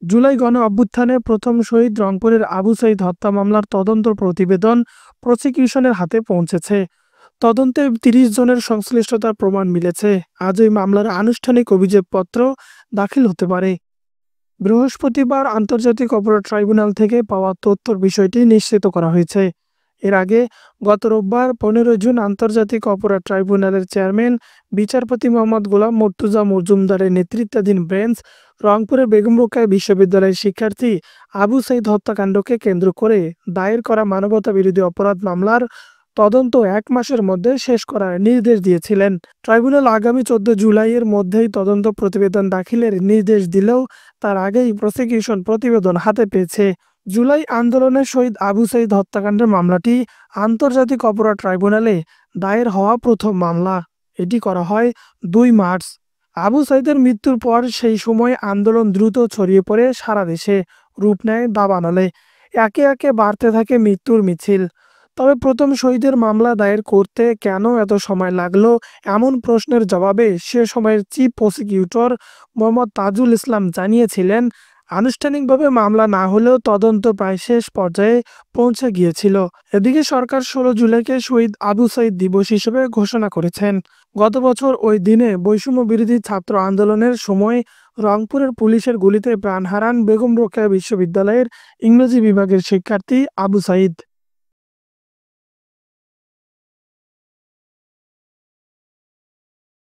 জুলাই গণ অভ্যুত্থানে প্রথম শহীদ রংপুরের আবু সাঈদ হত্যা মামলার তদন্ত প্রতিবেদন প্রসিকিউশনের হাতে পৌঁছেছে। তদন্তে ৩০ জনের সংশ্লিষ্টতার প্রমাণ মিলেছে। আজ ওই মামলার আনুষ্ঠানিক অভিযোগপত্র দাখিল হতে পারে। বৃহস্পতিবার আন্তর্জাতিক অপরাধ ট্রাইব্যুনাল থেকে পাওয়া তথ্যর বিষয়টি নিশ্চিত করা হয়েছে। এর আগে গত রোববার ১৫ জুন আন্তর্জাতিক অপরাধ ট্রাইব্যুনালের চেয়ারম্যান বিচারপতি মোহাম্মদ গোলাম মর্তুজা মজুমদারের নেতৃত্বাধীন বেঞ্চ রংপুরের বেগম রোকেয়া বিশ্ববিদ্যালয়ের শিক্ষার্থী আবু সাঈদ হত্যাকাণ্ডকে কেন্দ্র করে দায়ের করা মানবতা বিরোধী অপরাধ মামলার তদন্ত ১ মাসের মধ্যে শেষ করার নির্দেশ দিয়েছিলেন। ট্রাইব্যুনাল আগামী ১৪ জুলাইয়ের মধ্যেই তদন্ত প্রতিবেদন দাখিলের নির্দেশ দিলেও তার আগেই প্রসিকিউশন প্রতিবেদন হাতে পেয়েছে। জুলাই আন্দোলনের শহীদ আবু সাঈদ হত্যাকাণ্ডের মামলাটি আন্তর্জাতিক অপরাধ ট্রাইব্যুনালে দায়ের হওয়া প্রথম মামলা। এটি করা হয় ২ মার্চ। আবু সাঈদের মৃত্যুর পর সেই সময় আন্দোলন দ্রুত ছড়িয়ে পড়ে সারা দেশে, রূপ নেয় দাবানলে। একে একে বাড়তে থাকে মৃত্যুর মিছিল। তবে প্রথম শহীদের মামলা দায়ের করতে কেন এত সময় লাগলো, এমন প্রশ্নের জবাবে সে সময়ের চিফ প্রসিকিউটর মোহাম্মদ তাজুল ইসলাম জানিয়েছিলেন, আনুষ্ঠানিকভাবে মামলা না হলেও তদন্ত প্রায় শেষ পর্যায়ে পৌঁছে গিয়েছিল। এদিকে সরকার ১৬ জুলাইকে শহীদ আবু সাঈদ দিবস হিসেবে ঘোষণা করেছেন। গত বছর ওই দিনে বৈষম্য বিরোধী ছাত্র আন্দোলনের সময় রংপুরের পুলিশের গুলিতে প্রাণ হারান বেগম রোকেয়া বিশ্ববিদ্যালয়ের ইংরেজি বিভাগের শিক্ষার্থী আবু সাঈদ।